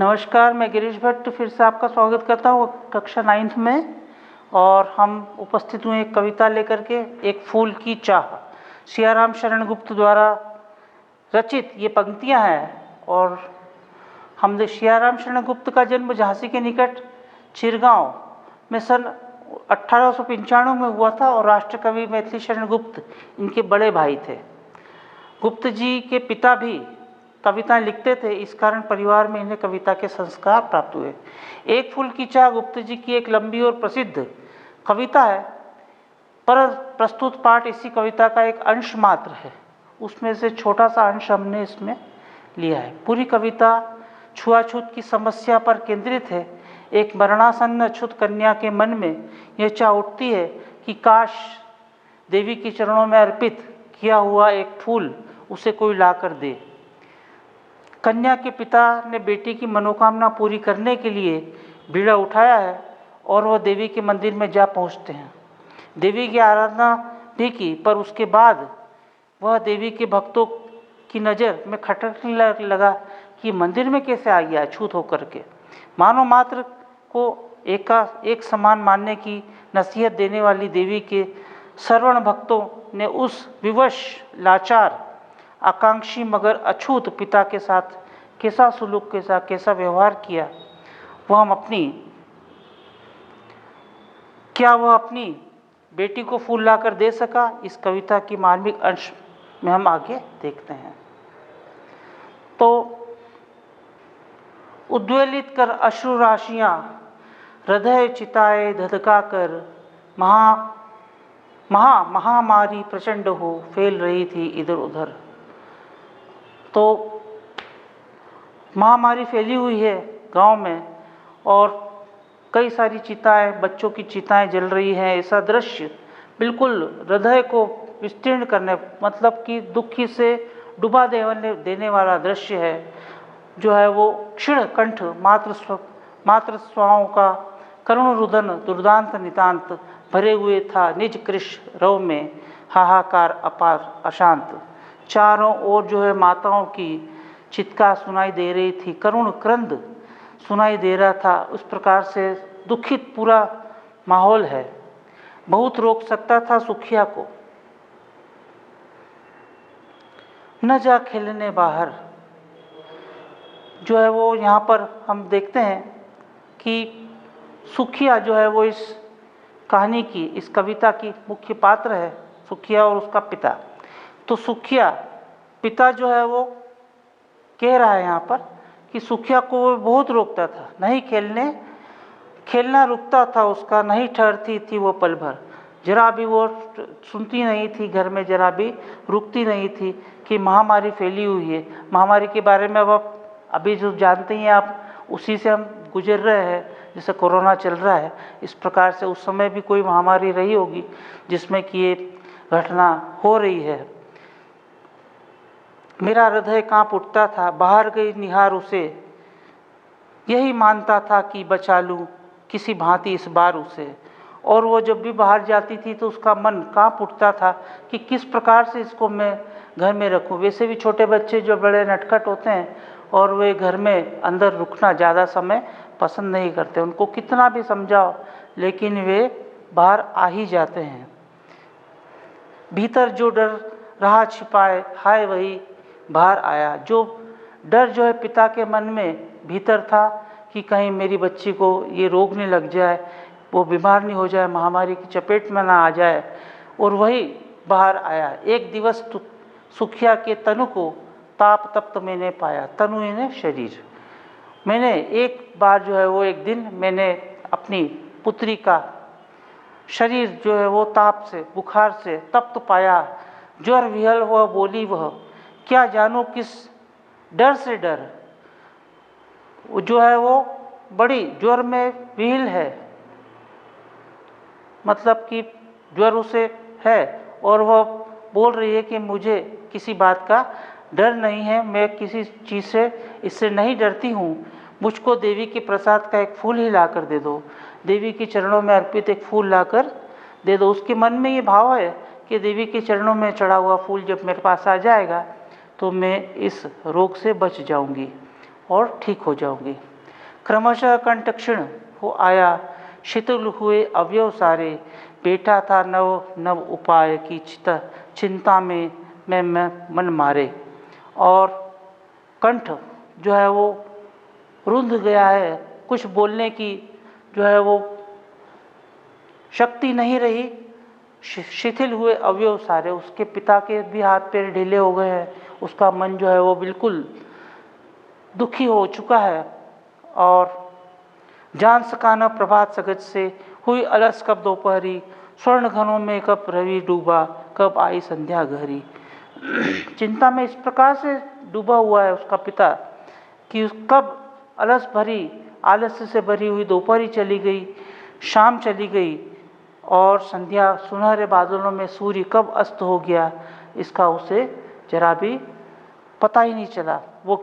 नमस्कार, मैं गिरीश भट्ट फिर से आपका स्वागत करता हूँ कक्षा 9th में। और हम उपस्थित हुए एक कविता लेकर के, एक फूल की चाह। सियाराम शरण गुप्त द्वारा रचित ये पंक्तियाँ हैं। और हमने सियाराम शरण गुप्त का जन्म झांसी के निकट चिरगांव में सन 1895 में हुआ था और राष्ट्रकवि मैथिली शरण गुप्त इनके बड़े भाई थे। गुप्त जी के पिता भी कविताएं लिखते थे, इस कारण परिवार में इन्हें कविता के संस्कार प्राप्त हुए। एक फूल की चाह गुप्त जी की एक लंबी और प्रसिद्ध कविता है, पर प्रस्तुत पाठ इसी कविता का एक अंश मात्र है। उसमें से छोटा सा अंश हमने इसमें लिया है। पूरी कविता छुआछूत की समस्या पर केंद्रित है। एक मरणासन्न अछूत कन्या के मन में यह चाह उठती है कि काश देवी के चरणों में अर्पित किया हुआ एक फूल उसे कोई लाकर दे। कन्या के पिता ने बेटी की मनोकामना पूरी करने के लिए बीड़ा उठाया है और वह देवी के मंदिर में जा पहुंचते हैं। देवी की आराधना भी की, पर उसके बाद वह देवी के भक्तों की नज़र में खटकने लगा कि मंदिर में कैसे आ गया अछूत होकर के। मानव मात्र को एक समान मानने की नसीहत देने वाली देवी के श्रवण भक्तों ने उस विवश लाचार आकांक्षी मगर अछूत पिता के साथ कैसा सुलूक, कैसा व्यवहार किया, क्या वह अपनी बेटी को फूल लाकर दे सका, इस कविता की मार्मिक अंश में हम आगे देखते हैं। तो उद्वेलित कर अश्रु राशियां हृदय चिताए धधका कर महामारी प्रचंड हो फैल रही थी इधर उधर। तो महामारी फैली हुई है गांव में और कई सारी चिताएं, बच्चों की चिताएं जल रही हैं। ऐसा दृश्य बिल्कुल हृदय को विस्तीर्ण करने, मतलब कि दुखी से डुबा देने वाला दृश्य है। जो है वो क्षीण कंठ मात्र स्वाओं का करुण रुदन दुर्दांत नितांत भरे हुए था निज कृश रव में हाहाकार अपार अशांत। चारों ओर जो है माताओं की चित्कार सुनाई दे रही थी, करुण क्रंद सुनाई दे रहा था। उस प्रकार से दुखित पूरा माहौल है। बहुत रोक सकता था सुखिया को, न जा खेलने बाहर। जो है वो यहाँ पर हम देखते हैं कि सुखिया जो है वो इस कहानी की, इस कविता की मुख्य पात्र है, सुखिया और उसका पिता। तो सुखिया पिता जो है वो कह रहा है यहाँ पर कि सुखिया को वो बहुत रोकता था, नहीं खेलना रुकता था उसका, नहीं ठहरती थी वो पल भर। जरा भी वो सुनती नहीं थी, घर में जरा भी रुकती नहीं थी कि महामारी फैली हुई है। महामारी के बारे में अब अभी जो जानते हैं आप, उसी से हम गुजर रहे हैं। जैसे कोरोना चल रहा है, इस प्रकार से उस समय भी कोई महामारी रही होगी जिसमें कि ये घटना हो रही है। मेरा हृदय कांप उठता था, बाहर गई निहार उसे, यही मानता था कि बचा लूँ किसी भांति इस बार उसे। और वो जब भी बाहर जाती थी तो उसका मन कांप उठता था कि किस प्रकार से इसको मैं घर में रखूं। वैसे भी छोटे बच्चे जो बड़े नटखट होते हैं और वे घर में अंदर रुकना ज़्यादा समय पसंद नहीं करते, उनको कितना भी समझाओ लेकिन वे बाहर आ ही जाते हैं। भीतर जो डर रहा छिपाए, हाय वही बाहर आया। जो डर जो है पिता के मन में भीतर था कि कहीं मेरी बच्ची को ये रोग नहीं लग जाए, वो बीमार नहीं हो जाए, महामारी की चपेट में ना आ जाए, और वही बाहर आया। एक दिवस सुखिया के तनु को ताप तप्त मैंने पाया, तनु यानी शरीर। मैंने एक बार जो है वो एक दिन मैंने अपनी पुत्री का शरीर जो है वो ताप से, बुखार से तप्त पाया। ज्वर विहल हुआ बोली वह, क्या जानूं किस डर से डर। जो है वो बड़ी ज्वर में विहल है, मतलब कि ज्वर उसे है और वह बोल रही है कि मुझे किसी बात का डर नहीं है, मैं किसी चीज़ से इससे नहीं डरती हूँ। मुझको देवी के प्रसाद का एक फूल ही लाकर दे दो, देवी के चरणों में अर्पित एक फूल लाकर दे दो। उसके मन में ये भाव है कि देवी के चरणों में चढ़ा हुआ फूल जब मेरे पास आ जाएगा तो मैं इस रोग से बच जाऊंगी और ठीक हो जाऊंगी। क्रमशः कंठ क्षीण हो आया, शिथिल हुए अवयव सारे, बेटा था नव नव उपाय की चिंता में मैं मन मारे। और कंठ जो है वो रुंध गया है, कुछ बोलने की जो है वो शक्ति नहीं रही, शिथिल हुए अवयव सारे, उसके पिता के भी हाथ पैर ढीले हो गए हैं, उसका मन जो है वो बिल्कुल दुखी हो चुका है। और जान सका न प्रभात सगज से, हुई अलस कब दोपहरी, स्वर्ण घनों में कब रवि डूबा, कब आई संध्या गहरी। चिंता में इस प्रकार से डूबा हुआ है उसका पिता कि कब आलस्य से भरी हुई दोपहरी चली गई, शाम चली गई और संध्या सुनहरे बादलों में सूर्य कब अस्त हो गया, इसका उसे जरा भी पता ही नहीं चला। वो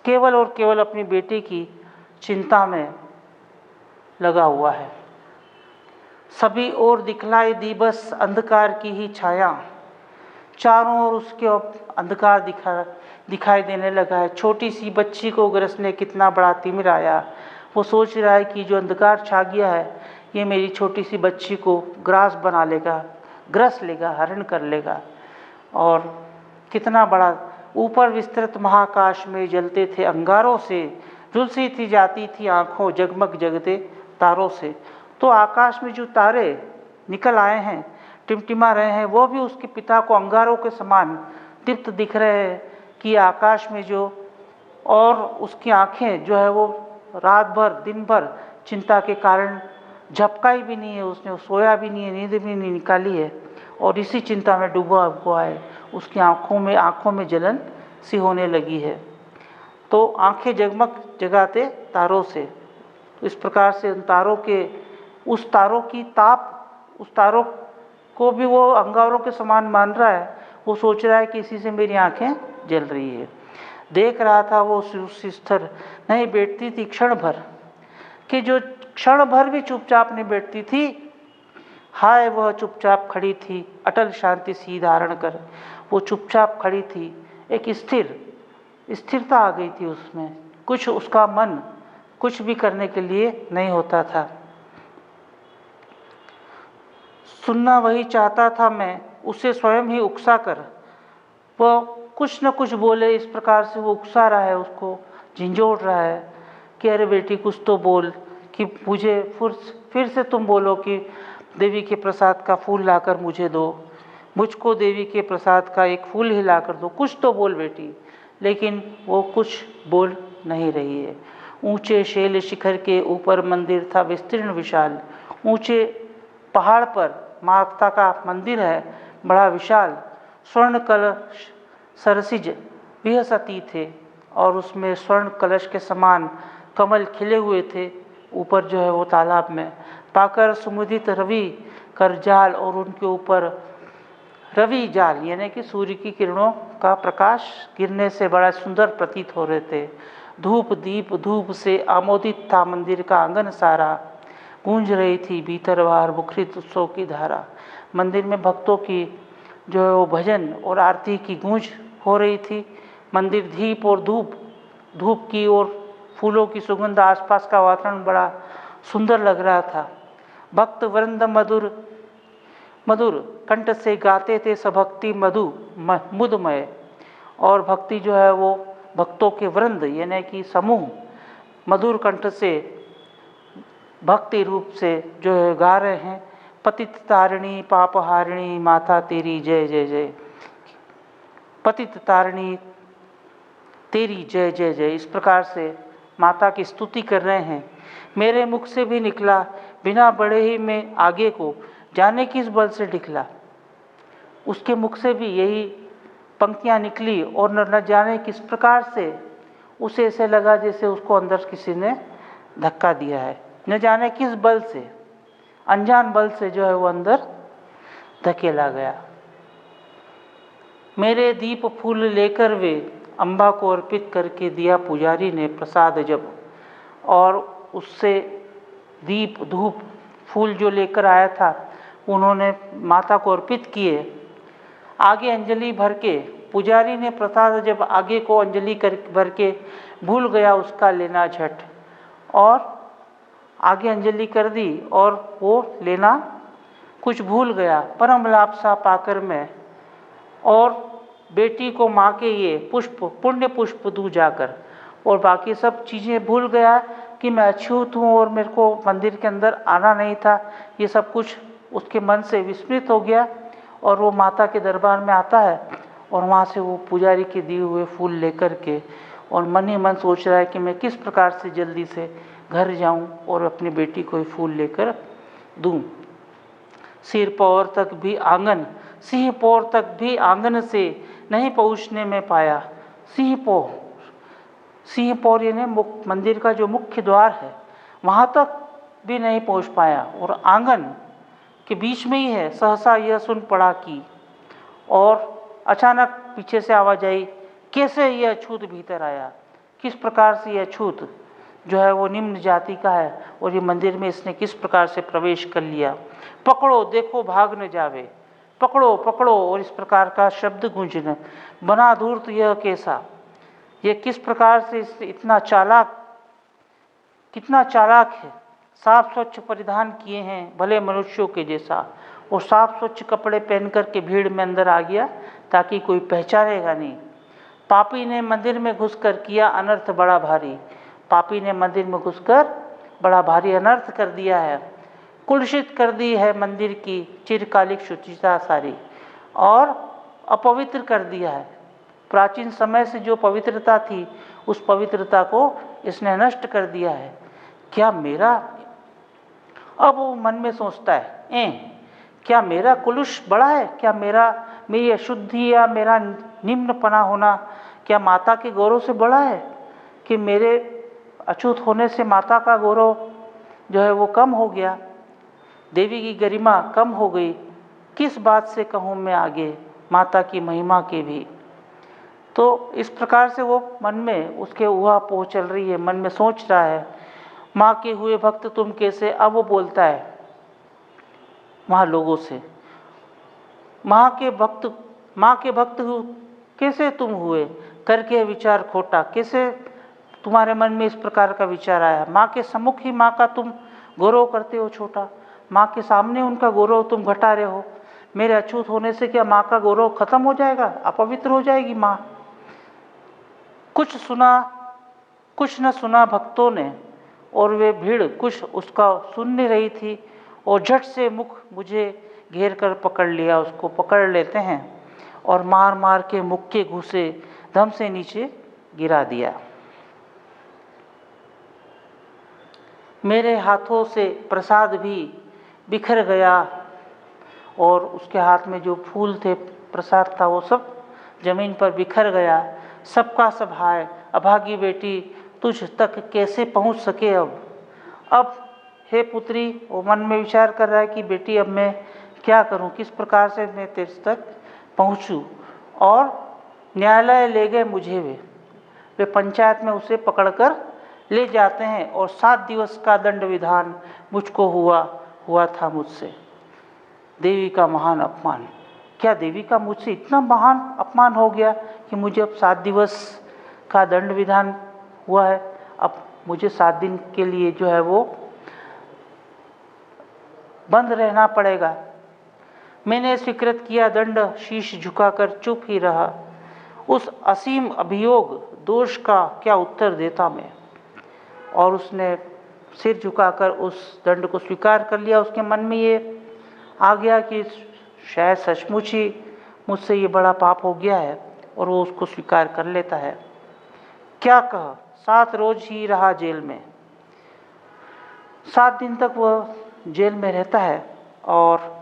केवल और केवल अपनी बेटी की चिंता में लगा हुआ है। सभी ओर दिखलाई दी बस अंधकार की ही छाया, चारों ओर उसके अंधकार दिखाई देने लगा है। छोटी सी बच्ची को ग्रसने कितना बड़ा तिमिर आया। वो सोच रहा है कि जो अंधकार छा गया है ये मेरी छोटी सी बच्ची को ग्रास बना लेगा, ग्रस लेगा, हरण कर लेगा। और कितना बड़ा ऊपर विस्तृत महाकाश में जलते थे अंगारों से, झुलसी थी जाती थी आंखों जगमग जगते तारों से। तो आकाश में जो तारे निकल आए हैं, टिमटिमा रहे हैं, वो भी उसके पिता को अंगारों के समान दीप्त दिख रहे हैं कि आकाश में जो, और उसकी आंखें जो है वो रात भर दिन भर चिंता के कारण झपकाई भी नहीं है, उसने सोया भी नहीं है, नींद भी नहीं निकाली है और इसी चिंता में डूबा हुआ है। उसकी आंखों में जलन सी होने लगी है। तो आंखें जगमग जगाते तारों से, इस प्रकार से उन तारों के, उस तारों की ताप, उस तारों को भी वो अंगारों के समान मान रहा है। वो सोच रहा है कि इसी से मेरी आंखें जल रही है। देख रहा था वो स्थिर नहीं बैठती थी क्षण भर, कि जो क्षण भर भी चुपचाप नहीं बैठती थी, हाय वह चुपचाप खड़ी थी अटल शांति सी धारण कर। वो चुपचाप खड़ी थी, एक स्थिरता आ गई थी उसमें, कुछ उसका मन कुछ भी करने के लिए नहीं होता था। सुनना वही चाहता था मैं, उसे स्वयं ही उकसा कर। वह कुछ न कुछ बोले, इस प्रकार से वो उकसा रहा है, उसको झिंझोड़ रहा है कि अरे बेटी कुछ तो बोल, कि मुझे फिर से तुम बोलो कि देवी के प्रसाद का फूल लाकर मुझे दो, मुझको देवी के प्रसाद का एक फूल ही लाकर दो, कुछ तो बोल बेटी। लेकिन वो कुछ बोल नहीं रही है। ऊंचे शैल शिखर के ऊपर मंदिर था विस्तीर्ण विशाल, ऊंचे पहाड़ पर माता का मंदिर है बड़ा विशाल। स्वर्ण कलश सरसिज विहसती थे और उसमें स्वर्ण कलश के समान कमल खिले हुए थे। ऊपर जो है वो तालाब में पाकर सुमुदित रवि कर जाल, और उनके ऊपर रवि जाल यानी कि सूर्य की किरणों का प्रकाश गिरने से बड़ा सुंदर प्रतीत हो रहे थे। धूप दीप धूप से आमोदित था मंदिर का आंगन सारा, गूंज रही थी भीतर बाहर मुखरित उत्सव की धारा। मंदिर में भक्तों की जो है वो भजन और आरती की गूंज हो रही थी। मंदिर दीप और धूप की और फूलों की सुगंध, आसपास का वातावरण बड़ा सुंदर लग रहा था। भक्त वृंद मधुर कंठ से गाते थे सभक्ति मुदमय, और भक्ति जो है वो भक्तों के वृंद यानी कि समूह मधुर कंठ से भक्ति रूप से जो है गा रहे हैं। पतित तारिणी पापहारिणी माता तेरी जय जय जय, पतित तारिणी तेरी जय जय जय, इस प्रकार से माता की स्तुति कर रहे हैं। मेरे मुख से भी निकला बिना बढ़े ही मैं आगे को, जाने किस बल से निकला। उसके मुख से भी यही पंक्तियां निकली और न जाने किस प्रकार से उसे ऐसे लगा जैसे उसको अंदर किसी ने धक्का दिया है। न जाने किस बल से, अनजान बल से जो है वो अंदर धकेला गया। मेरे दीप फूल लेकर वे अम्बा को अर्पित करके दिया पुजारी ने प्रसाद जब, और उससे दीप धूप फूल जो लेकर आया था उन्होंने माता को अर्पित किए। आगे अंजलि भर के पुजारी ने प्रसाद जब आगे को अंजलि भर के भूल गया उसका लेना झट, और आगे अंजलि कर दी और वो लेना कुछ भूल गया परम लाभ सा पाकर मैं, और बेटी को माँ के ये पुष्प पुण्य पुष्प दूँ जाकर, और बाकी सब चीज़ें भूल गया कि मैं अछूत हूँ और मेरे को मंदिर के अंदर आना नहीं था। ये सब कुछ उसके मन से विस्मृत हो गया और वो माता के दरबार में आता है और वहाँ से वो पुजारी के दिए हुए फूल लेकर के और मन ही मन सोच रहा है कि मैं किस प्रकार से जल्दी से घर जाऊं और अपनी बेटी को ये फूल लेकर दूं। सिर पौर तक भी आंगन, सिंह पौर तक भी आंगन से नहीं पहुंचने में पाया। सिंह पौर यानी मंदिर का जो मुख्य द्वार है वहाँ तक भी नहीं पहुँच पाया और आंगन के बीच में ही है। सहसा यह सुन पड़ा कि, और अचानक पीछे से आवाज आई, कैसे यह अछूत भीतर आया, किस प्रकार से यह अछूत जो है वो निम्न जाति का है और ये मंदिर में इसने किस प्रकार से प्रवेश कर लिया। पकड़ो देखो भाग न जावे, पकड़ो पकड़ो, और इस प्रकार का शब्द गूंजन। बना धूर्त यह कैसा, ये किस प्रकार से इतना चालाक, कितना चालाक है। साफ स्वच्छ परिधान किए हैं भले मनुष्यों के जैसा, और साफ स्वच्छ कपड़े पहन कर के भीड़ में अंदर आ गया ताकि कोई पहचानेगा नहीं। पापी ने मंदिर में घुसकर किया अनर्थ बड़ा भारी, पापी ने मंदिर में घुसकर बड़ा भारी अनर्थ कर दिया है। कुलुषित कर दी है मंदिर की चिरकालिक शुचिता सारी, और अपवित्र कर दिया है। प्राचीन समय से जो पवित्रता थी उस पवित्रता को इसने नष्ट कर दिया है। क्या मेरा, अब वो मन में सोचता है, क्या मेरा कुलुष बड़ा है, क्या मेरी अशुद्धि या मेरा निम्नपना होना क्या माता के गौरव से बड़ा है, कि मेरे अछूत होने से माता का गौरव जो है वो कम हो गया, देवी की गरिमा कम हो गई। किस बात से कहूँ मैं आगे माता की महिमा के भी। तो इस प्रकार से वो मन में उसके उहापोह चल रही है, मन में सोच रहा है, माँ के हुए भक्त तुम कैसे। अब वो बोलता है वहाँ लोगों से, माँ के भक्त कैसे तुम हुए, करके विचार खोटा, कैसे तुम्हारे मन में इस प्रकार का विचार आया। माँ के सम्मुख ही माँ का तुम गौरव करते हो छोटा, माँ के सामने उनका गौरव तुम घटा रहे हो। मेरे अछूत होने से क्या माँ का गौरव खत्म हो जाएगा, अपवित्र हो जाएगी माँ। कुछ न सुना भक्तों ने, और वे भीड़ कुछ उसका सुन नहीं रही थी, और झट से मुख मुझे घेर कर पकड़ लिया, उसको पकड़ लेते हैं और मार मार के मुख के घुसे दम से नीचे गिरा दिया। मेरे हाथों से प्रसाद भी बिखर गया, और उसके हाथ में जो फूल थे, प्रसाद था, वो सब जमीन पर बिखर गया। सबका सब हाय, अभागी बेटी तुझ तक कैसे पहुंच सके। अब हे पुत्री, वो मन में विचार कर रहा है कि बेटी अब मैं क्या करूं, किस प्रकार से मैं तेरे तक पहुंचूं। और न्यायालय ले गए मुझे वे पंचायत में उसे पकड़कर ले जाते हैं, और 7 दिवस का दंड विधान मुझको हुआ था मुझसे। देवी का महान अपमान, क्या देवी का मुझसे इतना महान अपमान हो गया कि मुझे अब 7 दिवस का दंड विधान हुआ है। अब मुझे 7 दिन के लिए जो है वो बंद रहना पड़ेगा। मैंने स्वीकृत किया दंड, शीश झुकाकर चुप ही रहा। उस असीम अभियोग दोष का क्या उत्तर देता मैं। और उसने सिर झुकाकर उस दंड को स्वीकार कर लिया। उसके मन में ये आ गया कि शायद सचमुच ही मुझसे ये बड़ा पाप हो गया है, और वो उसको स्वीकार कर लेता है। क्या कह, 7 रोज ही रहा जेल में। 7 दिन तक वह जेल में रहता है, और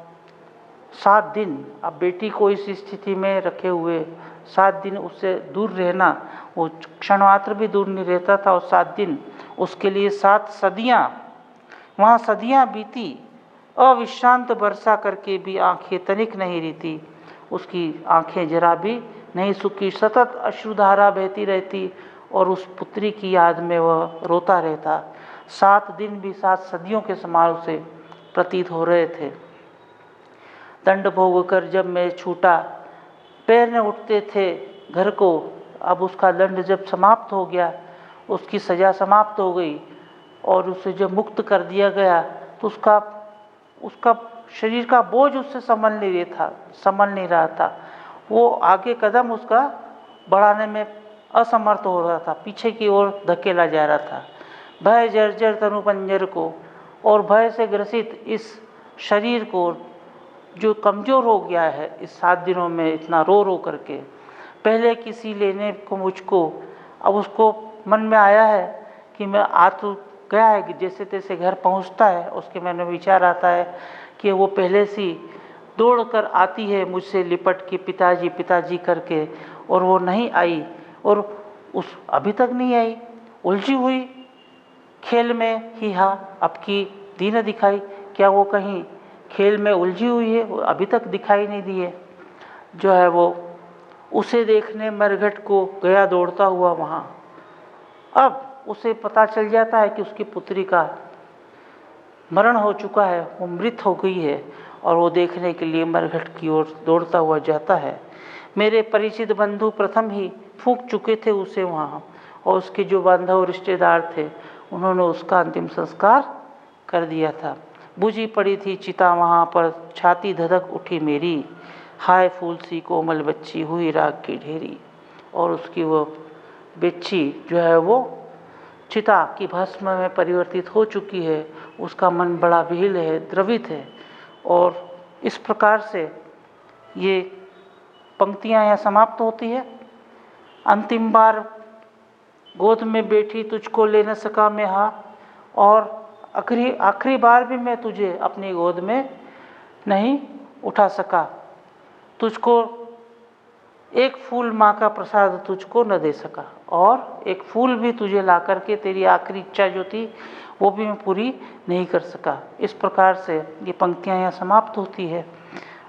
7 दिन, अब बेटी को इस स्थिति में रखे हुए 7 दिन उससे दूर रहना, वो क्षण मात्र भी दूर नहीं रहता था। और 7 दिन उसके लिए 7 सदियाँ, वहाँ सदियाँ बीती। अविश्रांत वर्षा करके भी आंखें तनिक नहीं रहती, उसकी आंखें जरा भी नहीं सूखी, सतत अश्रुधारा बहती रहती, और उस पुत्री की याद में वह रोता रहता। 7 दिन भी 7 सदियों के समान उसे प्रतीत हो रहे थे। दंड भोग कर जब मैं छूटा, पैर न उठते थे घर को। अब उसका दंड जब समाप्त हो गया, उसकी सज़ा समाप्त हो गई, और उसे जब मुक्त कर दिया गया तो उसका उसका शरीर का बोझ उससे संभल नहीं रहा था। वो आगे कदम उसका बढ़ाने में असमर्थ हो रहा था, पीछे की ओर धकेला जा रहा था। भय जर्जर तनु पंजर को, और भय से ग्रसित इस शरीर को जो कमज़ोर हो गया है इस 7 दिनों में इतना रो रो करके, पहले किसी लेने को मुझको, अब उसको मन में आया है कि मैं आ तो गया है कि जैसे तैसे घर पहुंचता है, उसके मन में विचार आता है कि वो पहले से दौड़ कर आती है मुझसे लिपट के पिताजी पिताजी करके, और वो नहीं आई, और उस अभी तक नहीं आई, उलझी हुई खेल में ही हाँ अब की दी न दिखाई। क्या वो कहीं खेल में उलझी हुई है, वो अभी तक दिखाई नहीं दी है। जो है वो उसे देखने मरघट को गया दौड़ता हुआ वहाँ। अब उसे पता चल जाता है कि उसकी पुत्री का मरण हो चुका है, वो मृत हो गई है, और वो देखने के लिए मरघट की ओर दौड़ता हुआ जाता है। मेरे परिचित बंधु प्रथम ही फूंक चुके थे उसे वहाँ, और उसके जो बांधव रिश्तेदार थे उन्होंने उसका अंतिम संस्कार कर दिया था। बुझी पड़ी थी चिता वहाँ पर, छाती धधक उठी मेरी, हाय फूल सी कोमल बच्ची हुई राख की ढेरी। और उसकी वो बच्ची जो है वो चिता की भस्म में परिवर्तित हो चुकी है, उसका मन बड़ा विहिल है, द्रवित है। और इस प्रकार से ये पंक्तियाँ यहाँ समाप्त होती है। अंतिम बार गोद में बैठी तुझको ले न सका मैं हाँ, और आखिरी बार भी मैं तुझे अपनी गोद में नहीं उठा सका। तुझको एक फूल माँ का प्रसाद तुझको न दे सका, और एक फूल भी तुझे ला करके तेरी आखिरी इच्छा जो थी वो भी मैं पूरी नहीं कर सका। इस प्रकार से ये पंक्तियाँ यहाँ समाप्त होती है।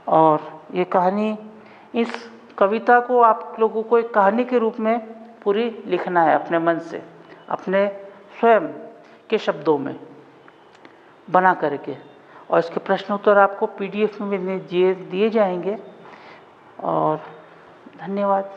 और ये कहानी, इस कविता को आप लोगों को एक कहानी के रूप में पूरी लिखना है अपने मन से, अपने स्वयं के शब्दों में बना करके, और इसके प्रश्न उत्तर आपको PDF में दिए जाएंगे। और धन्यवाद।